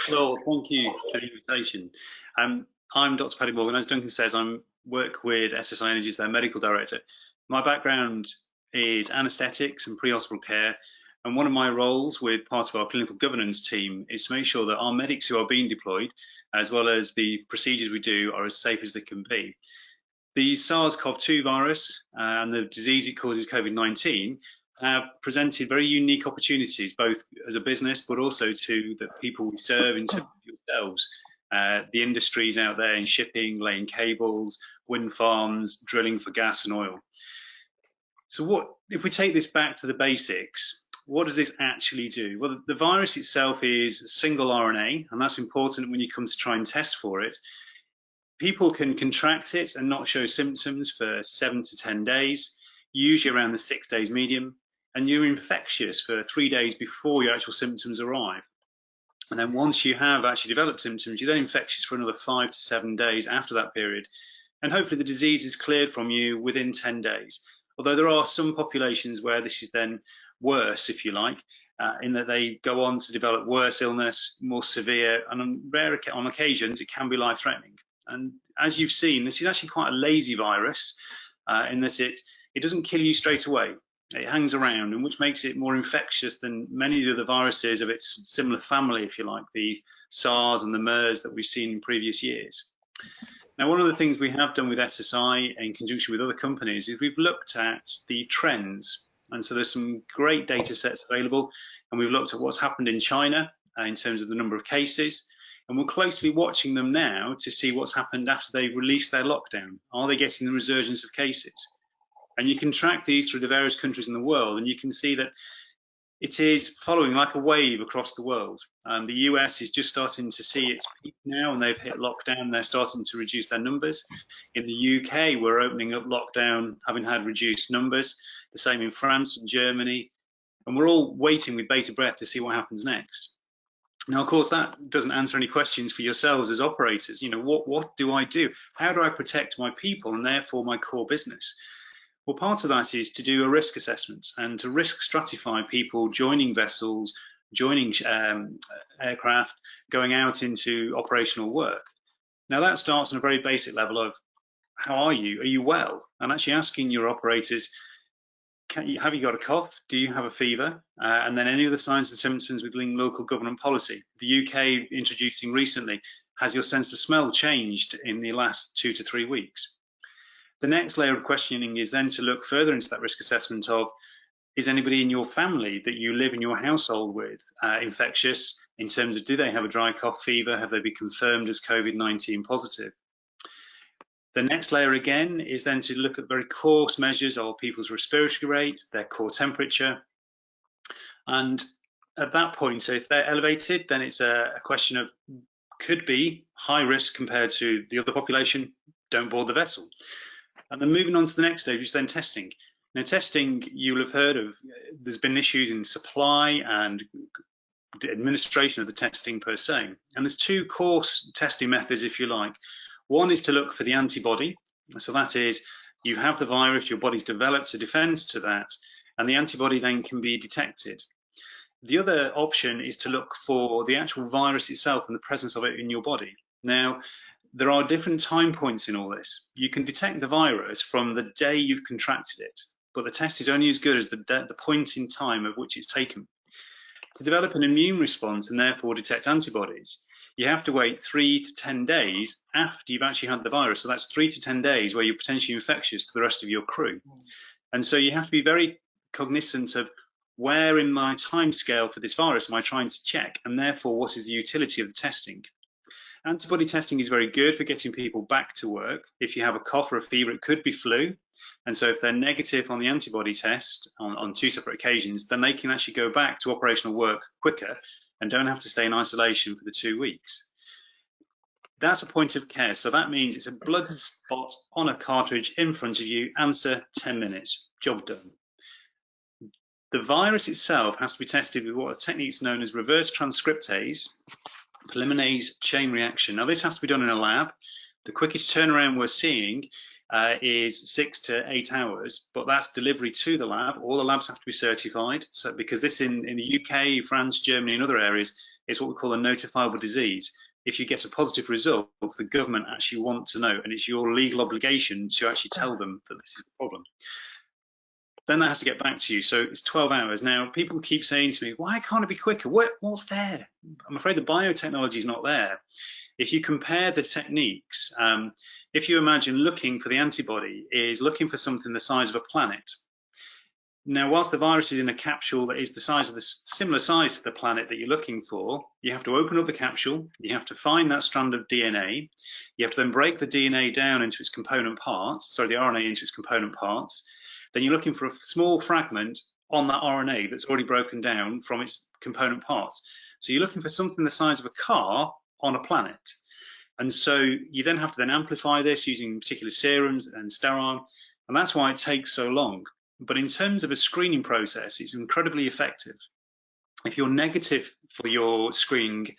Well, thank you for the invitation. I'm Dr. Paddy Morgan. As Duncan says, I work with SSI Energy as their medical director. My background is anaesthetics and pre-hospital care, and one of my roles with part of our clinical governance team is to make sure that our medics who are being deployed, as well as the procedures we do, are as safe as they can be. The SARS-CoV-2 virus and the disease it causes, COVID-19, have presented very unique opportunities, both as a business, but also to the people we serve in terms of yourselves, the industries out there in shipping, laying cables, wind farms, drilling for gas and oil. So if we take this back to the basics, what does this actually do? Well, the virus itself is single RNA, and that's important when you come to try and test for it. People can contract it and not show symptoms for 7 to 10 days, usually around the 6 days medium, and you're infectious for 3 days before your actual symptoms arrive. And then once you have actually developed symptoms, you're then infectious for another 5 to 7 days after that period. And hopefully the disease is cleared from you within 10 days. Although there are some populations where this is then worse, if you like, in that they go on to develop worse illness, more severe, and on occasions it can be life-threatening. And as you've seen, this is actually quite a lazy virus in that it doesn't kill you straight away. It hangs around, and which makes it more infectious than many of the other viruses of its similar family, if you like, the SARS and the MERS that we've seen in previous years. Now, one of the things we have done with SSI in conjunction with other companies is we've looked at the trends. And so there's some great data sets available, and we've looked at what's happened in China in terms of the number of cases. And we're closely watching them now to see what's happened after they've released their lockdown. Are they getting the resurgence of cases? And you can track these through the various countries in the world, and you can see that it is following like a wave across the world. The US is just starting to see its peak now, and they've hit lockdown. They're starting to reduce their numbers. In the UK, we're opening up lockdown, having had reduced numbers. The same in France and Germany. And we're all waiting with bated breath to see what happens next. Now, of course, that doesn't answer any questions for yourselves as operators. You know, what do I do? How do I protect my people and therefore my core business? Well, part of that is to do a risk assessment and to risk stratify people joining vessels, joining aircraft, going out into operational work. Now, that starts on a very basic level of how are you? Are you well? And actually asking your operators, have you got a cough? Do you have a fever? And then any other signs and symptoms within local government policy. The UK introducing recently, has your sense of smell changed in the last 2 to 3 weeks? The next layer of questioning is then to look further into that risk assessment of, is anybody in your family that you live in your household with infectious in terms of, do they have a dry cough, fever? Have they been confirmed as COVID-19 positive? The next layer again is then to look at very coarse measures of people's respiratory rate, their core temperature. And at that point, so if they're elevated, then it's a question of, could be high risk compared to the other population, don't board the vessel. And then moving on to the next stage, which is then testing. Now, testing, you'll have heard of, there's been issues in supply and administration of the testing per se. And there's 2 coarse testing methods, if you like. One is to look for the antibody. So that is, you have the virus, your body's developed a defense to that, and the antibody then can be detected. The other option is to look for the actual virus itself and the presence of it in your body. Now, there are different time points in all this. You can detect the virus from the day you've contracted it, but the test is only as good as the point in time of which it's taken. To develop an immune response and therefore detect antibodies, you have to wait 3 to 10 days after you've actually had the virus. So that's 3 to 10 days where you're potentially infectious to the rest of your crew. And so you have to be very cognizant of where in my time scale for this virus am I trying to check, and therefore what is the utility of the testing. Antibody testing is very good for getting people back to work. If you have a cough or a fever, it could be flu. And so if they're negative on the antibody test on 2 separate occasions, then they can actually go back to operational work quicker and don't have to stay in isolation for the 2 weeks. That's a point of care. So that means it's a blood spot on a cartridge in front of you, answer 10 minutes, job done. The virus itself has to be tested with what are techniques known as reverse transcriptase, polymerase chain reaction. Now, this has to be done in a lab. The quickest turnaround we're seeing is 6 to 8 hours, but that's delivery to the lab. All the labs have to be certified. So because this in the UK, France, Germany, and other areas, is what we call a notifiable disease. If you get a positive result, the government actually want to know, and it's your legal obligation to actually tell them that this is the problem. Then that has to get back to you. So it's 12 hours. Now, people keep saying to me, why can't it be quicker? What's there? I'm afraid the biotechnology is not there. If you compare the techniques, if you imagine looking for the antibody is looking for something the size of a planet. Now, whilst the virus is in a capsule that is the size of the similar size to the planet that you're looking for, you have to open up the capsule, you have to find that strand of DNA, you have to then break the DNA down into its component parts, sorry, the RNA into its component parts, then you're looking for a small fragment on that RNA that's already broken down from its component parts. So you're looking for something the size of a car on a planet. And so you then have to then amplify this using particular serums and sterile, and that's why it takes so long. But in terms of a screening process, it's incredibly effective. If you're negative for your screening,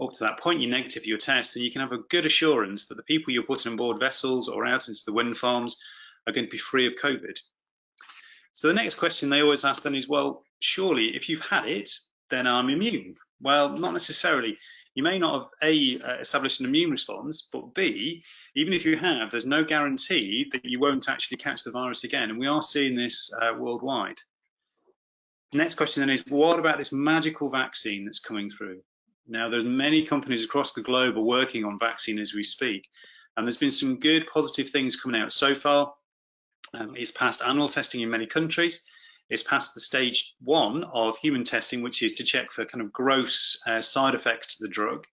up to that point you're negative for your test, then you can have a good assurance that the people you're putting on board vessels or out into the wind farms are going to be free of COVID. So the next question they always ask then is, well, surely if you've had it, then I'm immune. Well, not necessarily. You may not have A, established an immune response, but B, even if you have, there's no guarantee that you won't actually catch the virus again. And we are seeing this worldwide. The next question then is, what about this magical vaccine that's coming through? Now, there's many companies across the globe are working on vaccine as we speak. And there's been some good positive things coming out so far. It's passed animal testing in many countries. It's past the stage 1 of human testing, which is to check for kind of gross side effects to the drug.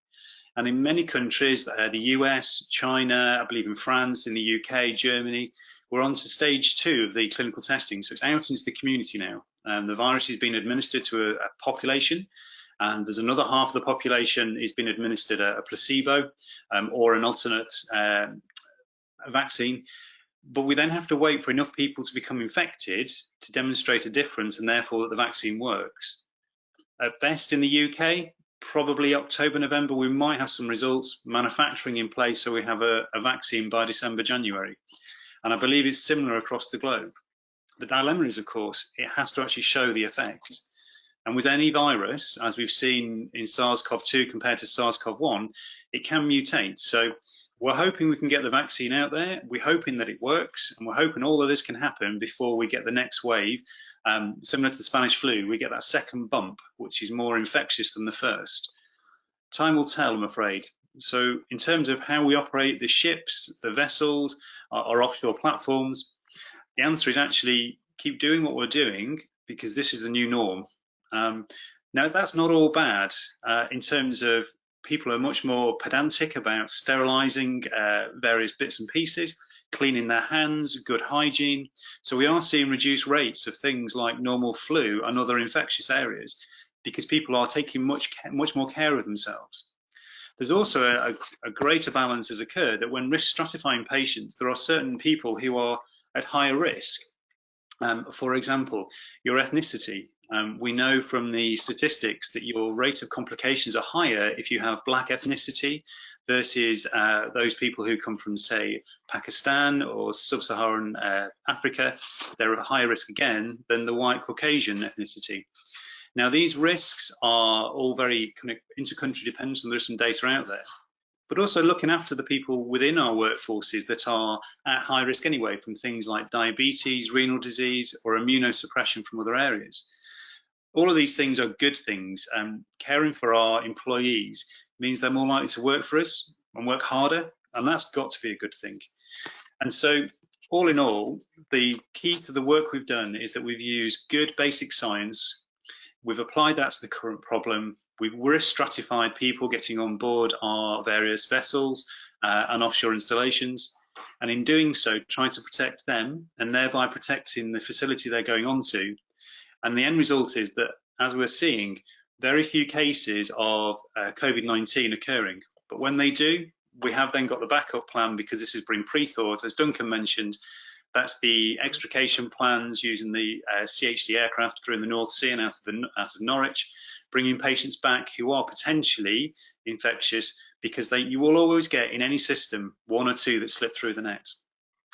And in many countries, the US, China, I believe in France, in the UK, Germany, we're on to stage 2 of the clinical testing. So it's out into the community now. The virus is being administered to a population, and there's another half of the population is being administered a placebo or an alternate vaccine. But we then have to wait for enough people to become infected to demonstrate a difference, and therefore that the vaccine works. At best in the UK, probably October, November, we might have some results, manufacturing in place so we have a vaccine by December, January. And I believe it's similar across the globe. The dilemma is, of course, it has to actually show the effect. And with any virus, as we've seen in SARS-CoV-2 compared to SARS-CoV-1, it can mutate. So we're hoping we can get the vaccine out there. We're hoping that it works, and we're hoping all of this can happen before we get the next wave. Similar to the Spanish flu, we get that second bump, which is more infectious than the first. Time will tell, I'm afraid. So in terms of how we operate the ships, the vessels, our offshore platforms, the answer is actually keep doing what we're doing, because this is the new norm. Now, that's not all bad in terms of people are much more pedantic about sterilizing various bits and pieces, cleaning their hands, good hygiene. So we are seeing reduced rates of things like normal flu and other infectious areas because people are taking much more care of themselves. There's also a greater balance has occurred that when risk stratifying patients, there are certain people who are at higher risk. For example, your ethnicity. We know from the statistics that your rate of complications are higher if you have black ethnicity versus those people who come from, say, Pakistan or sub-Saharan Africa. They're at higher risk again than the white Caucasian ethnicity. Now, these risks are all very kind of inter-country dependent, and there's some data out there. But also looking after the people within our workforces that are at high risk anyway, from things like diabetes, renal disease, or immunosuppression from other areas. All of these things are good things. Caring for our employees means they're more likely to work for us and work harder, and that's got to be a good thing. And so, all in all, the key to the work we've done is that we've used good basic science. We've applied that to the current problem. We've risk stratified people getting on board our various vessels and offshore installations. And in doing so, trying to protect them and thereby protecting the facility they're going on to. And the end result is that, as we're seeing, very few cases of COVID-19 occurring. But when they do, we have then got the backup plan because this has been pre-thought. As Duncan mentioned, that's the extrication plans using the CHC aircraft through the North Sea and out of Norwich, bringing patients back who are potentially infectious, because you will always get in any system one or two that slip through the net.